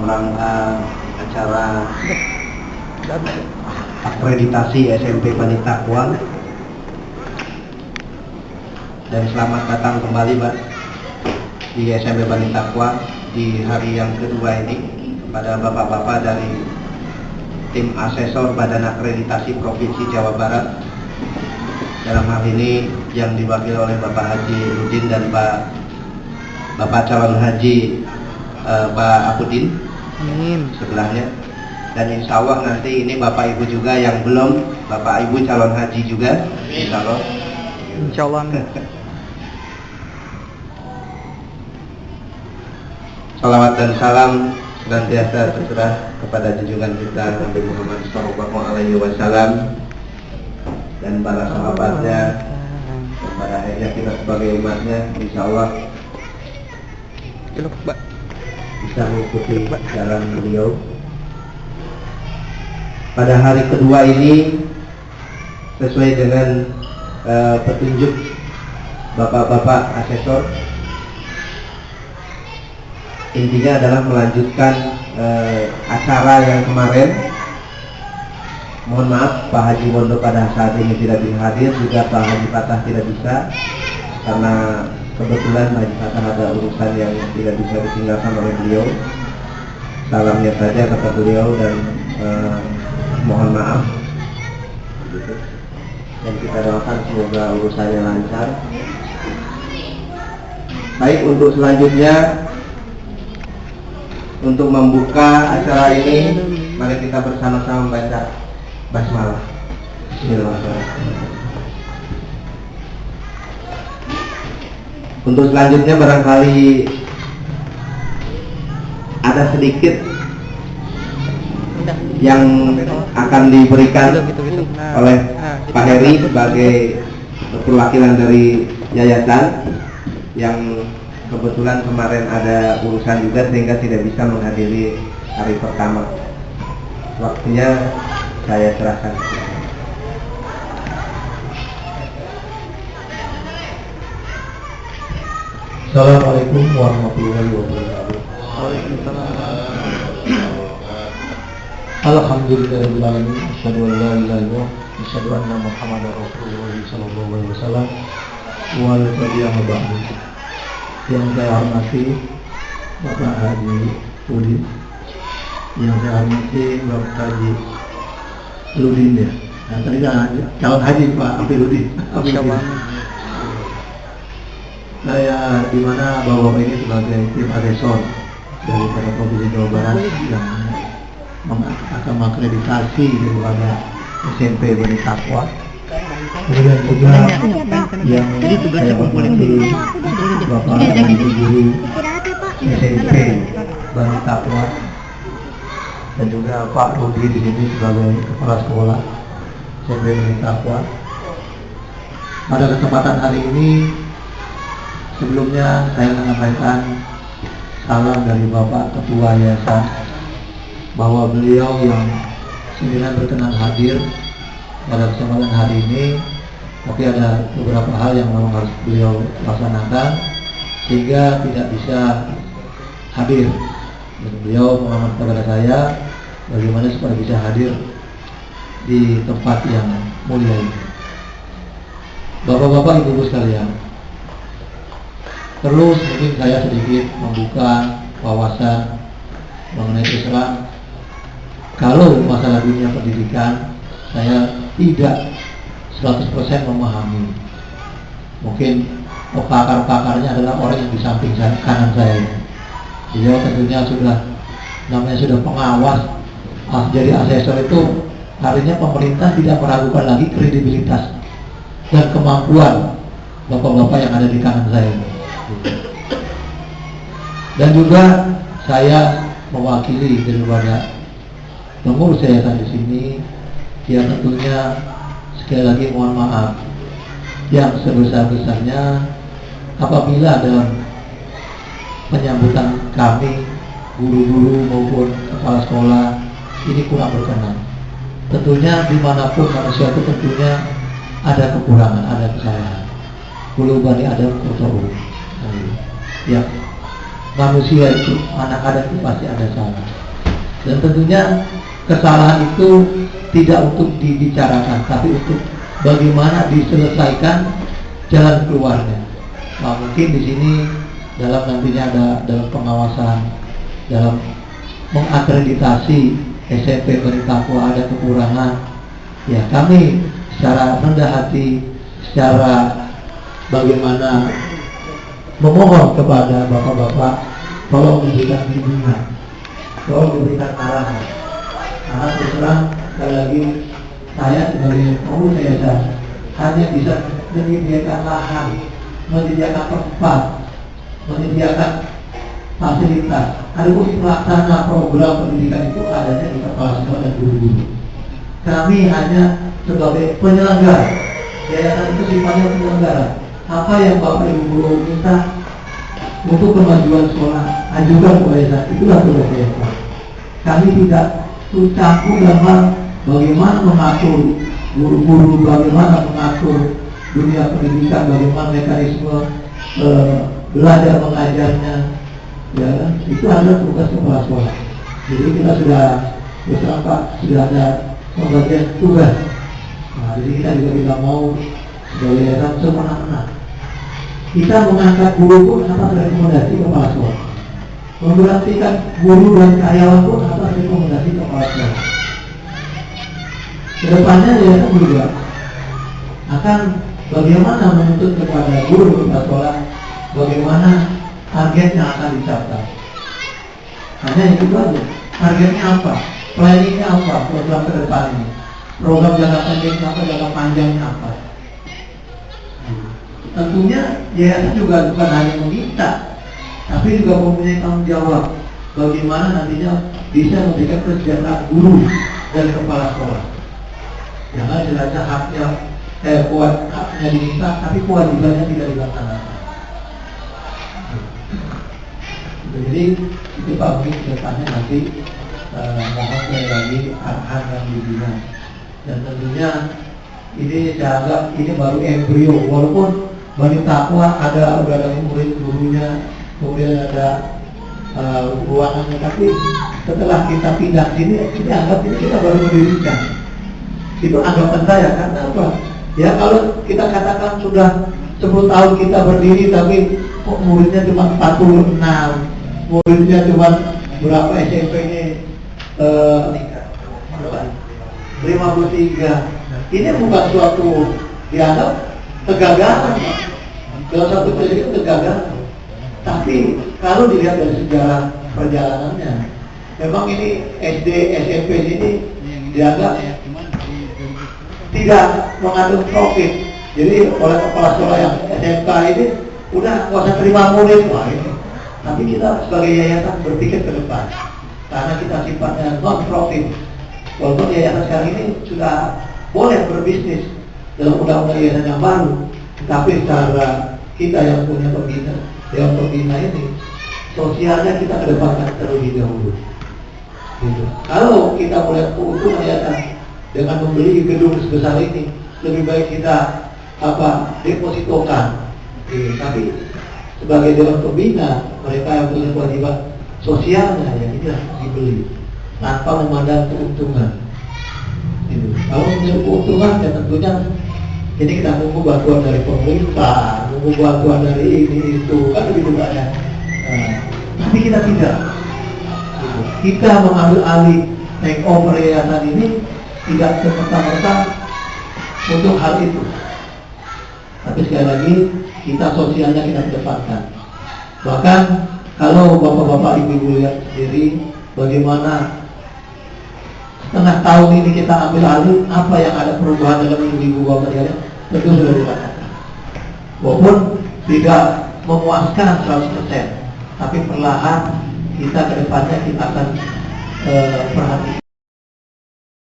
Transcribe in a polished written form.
rangka acara akreditasi SMP Bani Taqwa. Dan selamat datang kembali Pak di SMP Bani Taqwa di hari yang kedua ini kepada bapak-bapak dari tim asesor Badan Akreditasi Provinsi Jawa Barat. Dalam hal ini yang diwakili oleh Bapak Haji Rudin dan Bapak calon haji Pak Apudin. Amin. Sebelahnya. Dan insya Allah nanti ini Bapak Ibu juga yang belum, Bapak Ibu calon haji juga. Insya Allah. Insya Allah. Salawat dan salam senantiasa tercurah kepada junjungan kita Nabi Muhammad SAW dan para sahabatnya dan pada akhirnya kita sebagai umatnya insya Allah bisa mengikuti jalan beliau. Pada hari kedua ini sesuai dengan petunjuk bapak-bapak asesor, intinya adalah melanjutkan acara yang kemarin. Mohon maaf Pak Haji Wondo pada saat ini tidak bisa hadir, juga Pak Haji Fatah tidak bisa karena kebetulan Haji Fatah ada urusan yang tidak bisa ditinggalkan oleh beliau. Salamnya saja kata beliau dan mohon maaf. Dan kita doakan semoga urusannya lancar. Baik, untuk selanjutnya untuk membuka acara ini, mari kita bersama-sama membaca basmalah. Bismillahirrahmanirrahim. Untuk selanjutnya barangkali ada sedikit yang akan diberikan oleh Pak Heri sebagai perwakilan dari yayasan yang kebetulan kemarin ada urusan juga sehingga tidak bisa menghadiri hari pertama. Waktunya saya serahkan. Assalamualaikum warahmatullahi wabarakatuh. Alhamdulillahirabbil alamin. Asyhadu an la ilaha illallah wa asyhadu anna Muhammadar Rasulullah sallallahu alaihi wasallam. Wal qadiyah ba'du. Yang saya hormati Bapak Haji Udin, yang saya hormati Bapak Haji Ludin ya. Nah, tadi calon haji Pak Apiludin. Saya di mana Bapak ini sebagai tim asesor dari Provinsi Jawa Barat yang akan mengakreditasi daripada SMP Bani Taqwa. Kemudian juga yang saya hormati Bapak Haji Guru SMP Bani Taqwa dan juga Pak Rudi di sini sebagai kepala sekolah SMP Bani Taqwa. Pada kesempatan hari ini sebelumnya saya menyampaikan salam dari Bapak Ketua Yayasan bahwa beliau yang sembilan berkenan hadir pada kesempatan hari ini, tapi ada beberapa hal yang memang harus beliau laksanakan sehingga tidak bisa hadir. Dan beliau mengamankan kepada saya bagaimana supaya bisa hadir di tempat yang mulia ini. Bapak-bapak, ibu-ibu sekalian, terus mungkin saya sedikit membuka wawasan mengenai Islam. Kalau masalah dunia pendidikan saya tidak 100% memahami. Mungkin pakar-pakarnya adalah orang yang di samping kanan saya. Beliau tentunya sudah pengawas. Jadi asesor itu artinya pemerintah tidak meragukan lagi kredibilitas dan kemampuan bapak-bapak yang ada di kanan saya. Dan juga saya mewakili daripada pengurus yayasan di sini, ya tentunya sekali lagi mohon maaf yang sebesar-besarnya apabila dalam penyambutan kami guru-guru maupun kepala sekolah ini kurang berkenan. Tentunya dimanapun manusia itu tentunya ada kekurangan, ada kesalahan. Kullu bani Adam khata'un. Ya, manusia itu, anak Adam itu pasti ada salah. Dan tentunya kesalahan itu tidak untuk dibicarakan, tapi untuk bagaimana diselesaikan jalan keluarnya. Nah, mungkin di sini dalam nantinya ada dalam pengawasan, dalam mengakreditasi SMP Bani Taqwa ada kekurangan, ya kami secara rendah hati, secara bagaimana memohon kepada bapak-bapak, tolong diberikan bimbingan, tolong diberikan arahan. Karena terus terang sekali lagi saya sebagai pengurus yayasan hanya bisa menyediakan lahan, menyediakan tempat, menyediakan fasilitas. Adapun pelaksana program pendidikan itu adanya di kepala sekolah dan guru-guru. Kami hanya sebagai penyelenggara. Yayasan itu sifatnya penyelenggara. Apa yang Bapak Ibu guru minta untuk kemajuan sekolah, ajukan ke yayasan. Itulah tugas yayasan. Kami tidak campur dalam bagaimana mengatur guru-guru, bagaimana mengatur dunia pendidikan, bagaimana mekanisme belajar mengajarnya, ya itu adalah tugas kepala sekolah. Jadi kita sudah bersama, sudah ada pembagian tugas. Nah, jadi kita juga tidak mau sebagai yayasan semena-mena. Kita mengangkat guru pun atas rekomendasi kepala sekolah, memberhentikan guru dan karyawan pun atas rekomendasi kepala sekolah. Kedepannya yayasan juga akan bagaimana menuntut kepada guru kepala sekolah, bagaimana target yang akan dicapai. Hanya itu saja. Targetnya apa? Planningnya apa? Program ke depan ini. Program jangka pendeknya apa? Jangka panjangnya apa? Tentunya yayasan juga bukan hanya meminta, tapi juga mempunyai tanggung jawab. Bagaimana nantinya bisa memberikan kesejahteraan guru dan kepala sekolah. Jangan jelasnya haknya haknya diminta, tapi kewajibannya tidak dilaksanakan. Jadi itu Pak mungkin kedepannya nanti mohon sekali lagi arahan yang dibina. Dan tentunya ini saya anggap ini baru embrio, walaupun Bani Taqwa udah ada murid gurunya, kemudian ada ruangannya, tapi setelah kita pindah sini, ini anggap ini kita baru mendirikan. Itu anggapan saya, karena apa? Ya kalau kita katakan sudah 10 tahun kita berdiri, tapi kok muridnya cuma 46, muridnya cuma berapa SMP-nya 53. Ini bukan suatu dianggap kegagalan, dalam satu periode kegagalan. Tapi kalau dilihat dari sejarah perjalanannya, memang ini SD, SMP ini dianggap tidak mengandung profit. Jadi oleh kepala sekolah yang SMK ini udah nggak usah terima murid, wah ini. Tapi kita sebagai yayasan berpikir ke depan, karena kita sifatnya non profit. Walaupun yayasan sekarang ini sudah boleh berbisnis dalam undang-undang yayasan yang baru, tapi secara kita yang punya pembina, yang pembina ini sosialnya kita kedepankan terlebih dahulu. Gitu. Kalau kita melihat keuntungan yayasan dengan membeli gedung sebesar ini, lebih baik kita depositokan. Tapi sebagai dewan pembina, mereka yang punya kewajiban sosialnya yang ini dibeli tanpa memandang keuntungan. Gitu. Kalau punya keuntungan, ya tentunya ini kita nunggu bantuan dari pemerintah, nunggu bantuan dari ini itu, kan begitu banyak. Tapi kita tidak. Gitu. Kita mengambil alih take over yayasan ini tidak serta-merta untuk hal itu. Tapi sekali lagi kita sosialnya kita kedepankan. Bahkan kalau bapak-bapak ibu-ibu lihat sendiri bagaimana setengah tahun ini kita ambil alih, apa yang ada perubahan dalam ibu-ibu bapak sekalian tentu sudah dikatakan. Walaupun tidak memuaskan 100%, tapi perlahan kita kedepannya kita akan perhatikan.